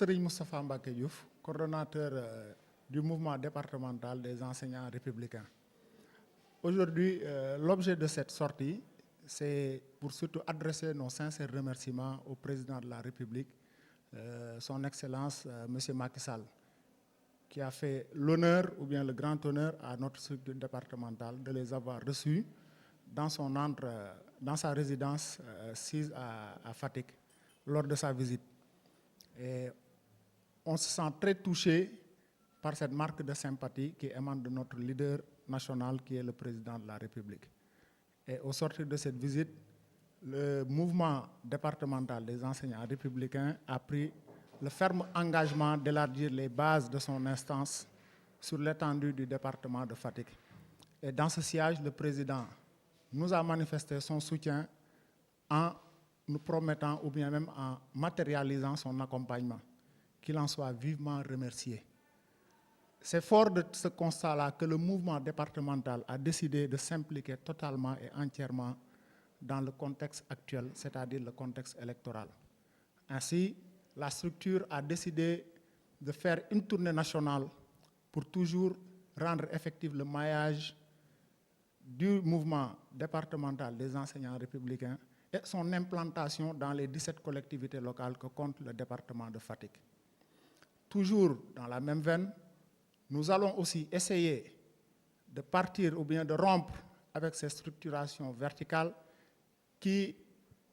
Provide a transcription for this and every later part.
Serigne Moustapha Mbacké Diouf, coordonnateur du mouvement départemental des enseignants républicains. Aujourd'hui, l'objet de cette sortie, c'est pour surtout adresser nos sincères remerciements au président de la République, son Excellence M. Macky Sall, qui a fait l'honneur ou bien le grand honneur à notre structure départementale de les avoir reçus dans sa résidence sise à Fatick lors de sa visite. Et on se sent très touché par cette marque de sympathie qui émane de notre leader national qui est le président de la République. Et au sortir de cette visite, le mouvement départemental des enseignants républicains a pris le ferme engagement d'élargir les bases de son instance sur l'étendue du département de Fatick. Et dans ce sillage, le président nous a manifesté son soutien en nous promettant ou bien même en matérialisant son accompagnement. Qu'il en soit vivement remercié. C'est fort de ce constat-là que le mouvement départemental a décidé de s'impliquer totalement et entièrement dans le contexte actuel, c'est-à-dire le contexte électoral. Ainsi, la structure a décidé de faire une tournée nationale pour toujours rendre effectif le maillage du mouvement départemental des enseignants républicains et son implantation dans les 17 collectivités locales que compte le département de Fatick. Toujours dans la même veine, nous allons aussi essayer de partir ou bien de rompre avec ces structurations verticales qui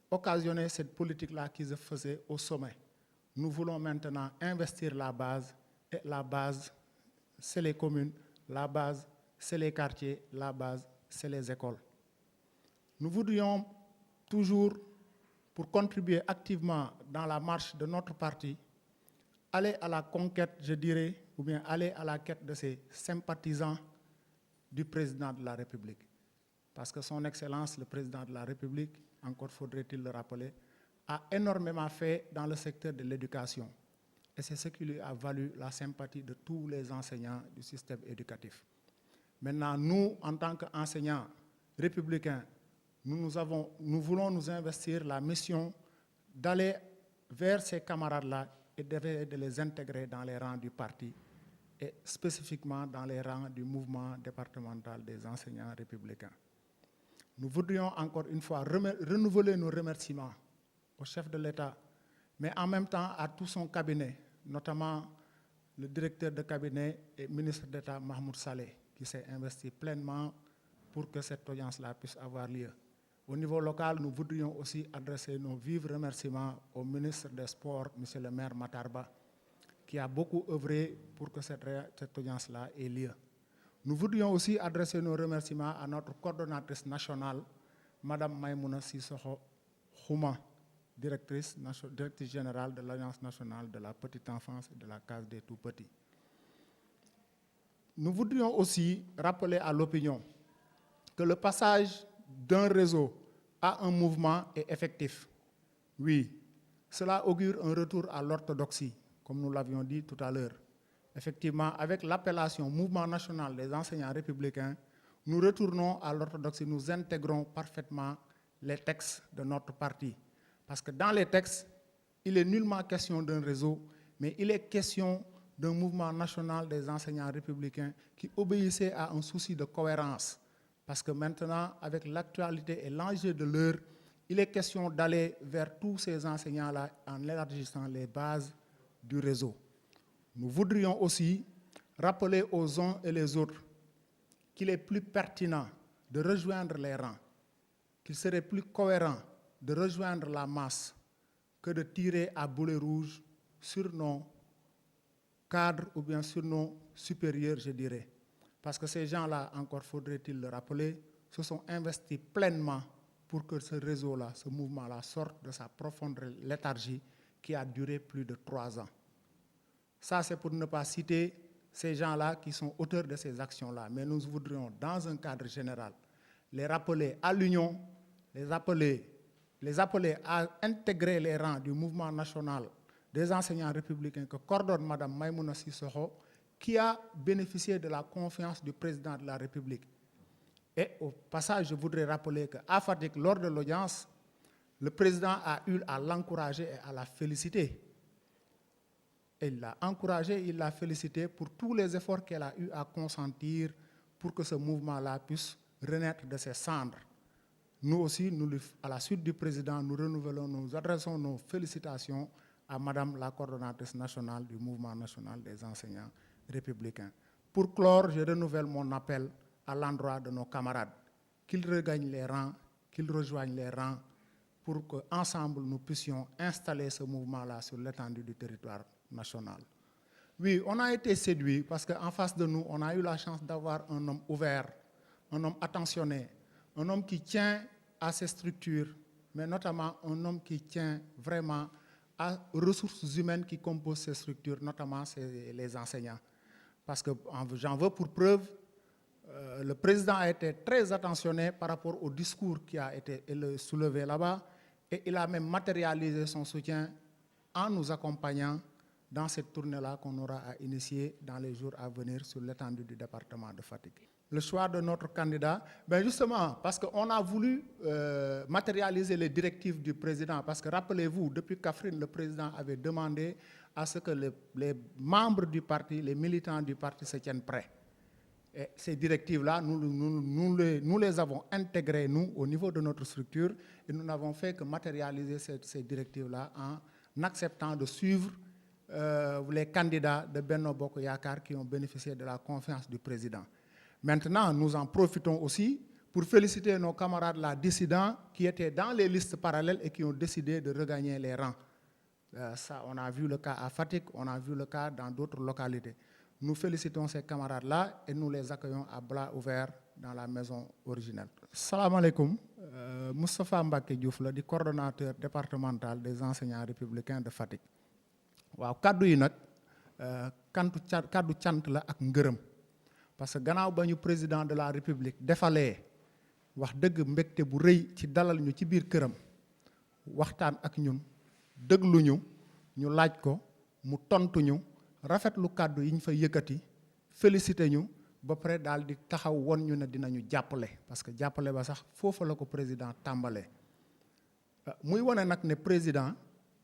occasionnaient cette politique-là qui se faisait au sommet. Nous voulons maintenant investir la base, et la base, c'est les communes, la base, c'est les quartiers, la base, c'est les écoles. Nous voudrions toujours, pour contribuer activement dans la marche de notre parti, aller à la conquête, je dirais, ou bien aller à la quête de ces sympathisants du président de la République. Parce que son Excellence, le président de la République, encore faudrait-il le rappeler, a énormément fait dans le secteur de l'éducation. Et c'est ce qui lui a valu la sympathie de tous les enseignants du système éducatif. Maintenant, nous, en tant qu'enseignants républicains, nous voulons nous investir la mission d'aller vers ces camarades-là et de les intégrer dans les rangs du parti et spécifiquement dans les rangs du mouvement départemental des enseignants républicains. Nous voudrions encore une fois renouveler nos remerciements au chef de l'État, mais en même temps à tout son cabinet, notamment le directeur de cabinet et ministre d'État Mahmoud Saleh, qui s'est investi pleinement pour que cette audience-là puisse avoir lieu. Au niveau local, nous voudrions aussi adresser nos vifs remerciements au ministre des Sports, M. le maire Matar Ba, qui a beaucoup œuvré pour que cette audience-là ait lieu. Nous voudrions aussi adresser nos remerciements à notre coordonnatrice nationale, Mme Maïmouna Sissoko Khouma, directrice générale de l'Alliance nationale de la petite enfance et de la case des tout-petits. Nous voudrions aussi rappeler à l'opinion que le passage d'un réseau à un mouvement est effectif. Oui, cela augure un retour à l'orthodoxie, comme nous l'avions dit tout à l'heure. Effectivement, avec l'appellation Mouvement national des enseignants républicains, nous retournons à l'orthodoxie, nous intégrons parfaitement les textes de notre parti. Parce que dans les textes, il est nullement question d'un réseau, mais il est question d'un mouvement national des enseignants républicains qui obéissait à un souci de cohérence. Parce que maintenant, avec l'actualité et l'enjeu de l'heure, il est question d'aller vers tous ces enseignants-là en élargissant les bases du réseau. Nous voudrions aussi rappeler aux uns et les autres qu'il est plus pertinent de rejoindre les rangs, qu'il serait plus cohérent de rejoindre la masse que de tirer à boulet rouge sur nos cadres ou bien sur nos supérieurs, je dirais. Parce que ces gens-là, encore faudrait-il le rappeler, se sont investis pleinement pour que ce réseau-là, ce mouvement-là sorte de sa profonde léthargie qui a duré plus de 3 ans. Ça, c'est pour ne pas citer ces gens-là qui sont auteurs de ces actions-là. Mais nous voudrions, dans un cadre général, les rappeler à l'union, les appeler à intégrer les rangs du mouvement national des enseignants républicains que coordonne Mme Maïmouna Sissoko, qui a bénéficié de la confiance du président de la République. Et au passage, je voudrais rappeler qu'à Fatick, lors de l'audience, le président a eu à l'encourager et à la féliciter. Et il l'a encouragée, il l'a félicitée pour tous les efforts qu'elle a eu à consentir pour que ce mouvement-là puisse renaître de ses cendres. Nous aussi, à la suite du président, nous adressons nos félicitations à Madame la coordonnatrice nationale du mouvement national des enseignants républicains. Pour clore, je renouvelle mon appel à l'endroit de nos camarades, qu'ils regagnent les rangs, qu'ils rejoignent les rangs, pour qu'ensemble nous puissions installer ce mouvement-là sur l'étendue du territoire national. Oui, on a été séduits parce qu'en face de nous, on a eu la chance d'avoir un homme ouvert, un homme attentionné, un homme qui tient à ses structures, mais notamment un homme qui tient vraiment aux ressources humaines qui composent ces structures, notamment les enseignants. Parce que j'en veux pour preuve, le président a été très attentionné par rapport au discours qui a été soulevé là-bas, et il a même matérialisé son soutien en nous accompagnant dans cette tournée-là qu'on aura à initier dans les jours à venir sur l'étendue du département de Fatick. Le choix de notre candidat, justement, parce qu'on a voulu matérialiser les directives du président, parce que rappelez-vous, depuis Kaffrine, le président avait demandé à ce que les membres du parti, les militants du parti se tiennent prêts. Et ces directives-là, nous les avons intégrées, nous, au niveau de notre structure, et nous n'avons fait que matérialiser ces directives-là en acceptant de suivre les candidats de Benno Bokk Yakaar qui ont bénéficié de la confiance du président. Maintenant, nous en profitons aussi pour féliciter nos camarades là, dissidents qui étaient dans les listes parallèles et qui ont décidé de regagner les rangs. Ça, on a vu le cas à Fatick, on a vu le cas dans d'autres localités. Nous félicitons ces camarades-là et nous les accueillons à bras ouverts dans la maison originelle. Salam alaikum, Moustapha Mbacké Diouf la di coordonnateur départemental des enseignants républicains de Fatick. Waaw kaddu yi nag kaddu cant la ak ngërëm parce que gannaaw ba ñu président de la république defalee wax dëgg mbégte bu rëy ci dalal ñu ci biir këram waxtaan ak ñun dégluñu ñu laaj ko mu tontu ñu rafetlu kàddu yi ñu fa yëkkati félicité ñu ba pare daal di taxaw won ñu ne dinañu jàppale parce que jàppale ba sax foofa la ko président tàmbalee muy wane nag ne président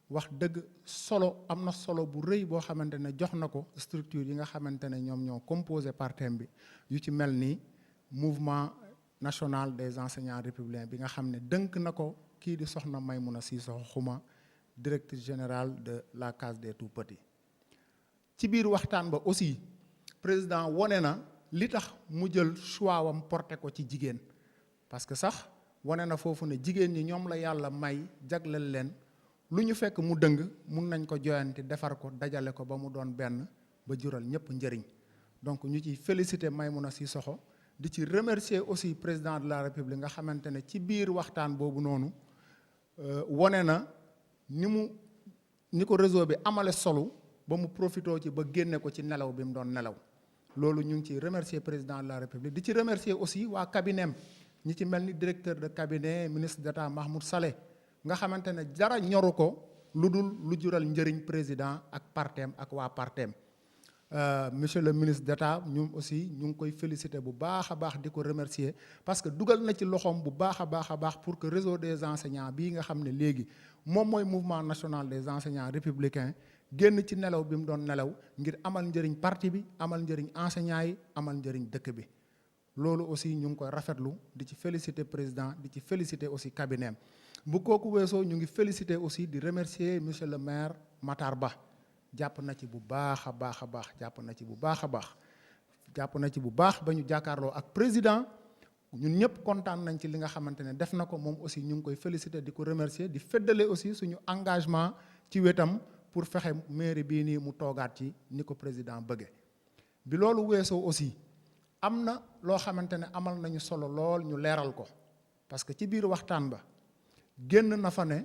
wax dëgg solo am na solo bu rëy boo xamante ne jox na ko structure yi nga xamante ne ñoom ñoo composé partem bi yu ci mel ni mouvement national des enseignants républicains bi nga xam ne dënk na ko kii di soxna Maïmouna Sissoko Khouma directrice générale de la case des tout-petits. ci biir waxtaan ba aussi président wone na li tax mu jël choix wam porté ko ci jigéen parce que sax wone na foofu ne jigéen ñi ñoom la yàlla may jagleel leen lu ñu fekk mu dëng mun nañ ko joyanti defar ko dajale ko ba mu doon benn ba jural ñëpp njëriñ donc ñu ciy féliciter Maïmouna Sissoko di ci remercier aussi président de la république nga xamante ne ci biir waxtaan boobu noonu wone na ni ko réseau bi amale solo ba mu profitoo ci ba génne ko ci nelaw bi mu doon nelaw loolu ñu ngi ciy remercier président de la république di ci remercier aussi waa cabinet ñi ci mel ni directeur de cabinet ministre d'État Mahmoud Saleh nga xamante ne dara ñoru ko lu dul lu jural njëriñ président ak partem ak waa partem monsieur le ministre d'État ñun aussi ñu ngi koy féliciter bu baax a baax di ko remercier parce que dugal na ci loxoom bu baax a baax pour que réseau des enseignants bii nga xam ne léegi moom mooy mouvement national des enseignants républicains génn ci nelaw bi mu doon nelaw ngir amal njëriñ parti bi amal njëriñ enseignants yi amal njëriñ dëkk bi loolu aussi ñu ngi koy rafetlu di ci féliciter président di ci féliciter aussi cabinet bu kooku weesoo ñu ngi féliciter aussi di remercier monsieur le maire Matar Ba jàpp na ci bu baax a baax jàpp na ci bu baax ba ñu jàkkaarloo ak président ñun ñëpp kontaan nañ ci li nga xamante ne def na ko moom aussi ñu ngi koy féliciter di ko remercier di feddale aussi suñu engagement ci wetam pour fexe mairie bii nii mu toogaat ci ni ko président bëgge bi loolu weesoo aussi am na loo xamante ne amal nañu solo lool ñu leeral ko parce que ci biir waxtaan ba génn na fa ne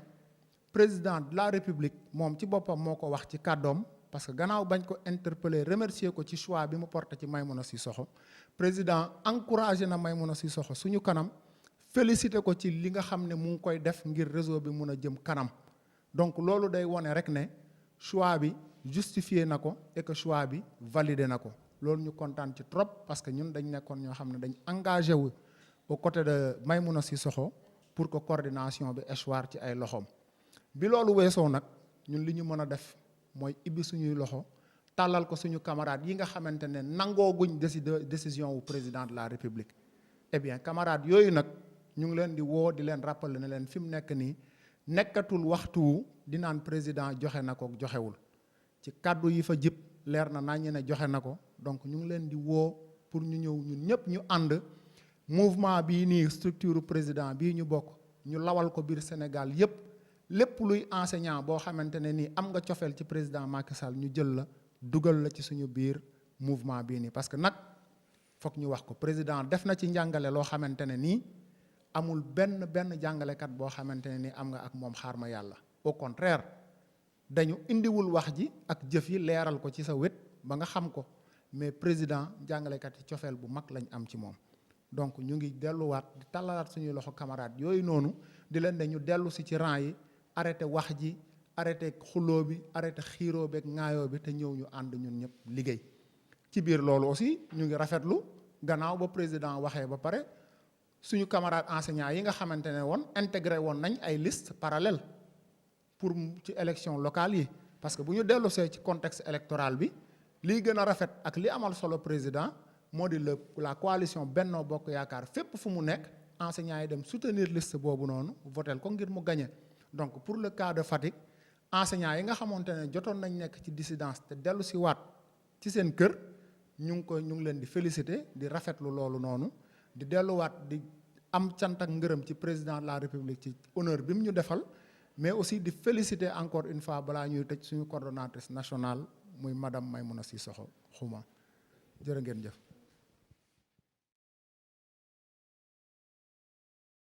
président de la république moom ci boppam moo ko wax ci kàddoom parce que gannaaw bañ ko interpeller remercier ko ci choix bi mu porté ci Maïmouna Sissoko président encouragé na Maïmouna Sissoko suñu kanam félicité ko ci li nga xam ne mu ngi koy def ngir réseau bi mun a jëm kanam donc loolu day wone rek ne choix bi justifié na ko et que choix bi validé na ko loolu ñu kontaan ci trop parce que ñun dañ nekkoon ñoo xam ne dañ engagé wu aux côtés de Maïmouna Sissoko pour que coordination bi échoir ci ay loxoom bi loolu weesoo nag ñun li ñu mën a def mooy ibbi suñuy loxo tàllal ko suñu camarades yi nga xamante ne nangooguñ décision wu président de la république. Eh bien camarades yooyu nag ñu ngi leen di woo di leen rappeler ne leen fi mu nekk nii nekkatul waxtu di naan président joxe na ko joxewul ci kàddu yi fa jib leer na nañu ne joxe na ko. Donc ñu ngi leen di woo pour ñu ñëw ñun ñëpp ñu ànd mouvement bii nii structure président bii ñu bokk ñu lawal ko biir Sénégal yépp lépp luy enseignant boo xamante ne nii am nga cofeel ci président Macky Sall ñu jël la dugal la ci suñu biir mouvement bii nii. Parce que nag foog ñu wax ko président def na ci njàngale loo xamante ne nii amul benn jàngalekat boo xamante ne nii am nga ak moom xaar ma yàlla. Au contraire dañu indiwul wax ji ak jëf yi leeral ko ci sa wet ba nga xam ko. Mais président jàngalekat yi cofeel bu mag lañ am ci moom. Donc ñu ngi delluwaat di tàllalaat suñuy loxo camarades yooyu noonu di leen ne ñu dellu si ci rang yi arrêté wax ji arrêté xuloo bi arrêté xiiroo beeg ŋaayoo bi te ñëw ñu ànd ñun ñëpp liggéey. ci biir loolu aussi ñu ngi rafetlu gannaaw ba président waxee ba pare suñu camarades enseignants yi nga xamante ne woon intégré woon nañ ay liste parallèle pour ci élection locale yi. Parce que bu ñu dellu see ci contexte électoral bi lii gën a rafet ak li amal solo président moo di la coalition Benno Bokk Yaakaar fépp fu mu nekk enseignants yi dem soutenir liste boobu noonu votel ko ngir mu gagné. Donc pour le cas de Fatick enseignants yi nga xamante ne jotoon nañ nekk ci dissidence te dellu si waat ci seen kër ñu ngi leen di féliciter di rafetlu loolu noonu di delluwaat di am cant ak ngërëm ci président de la république ci honneur bi mu ñu defal mais aussi di féliciter encore une fois balaa ñuy tëj suñu coordonnatrice nationale muy madame Maïmouna Sissoko Khouma jërë ngeen jëf.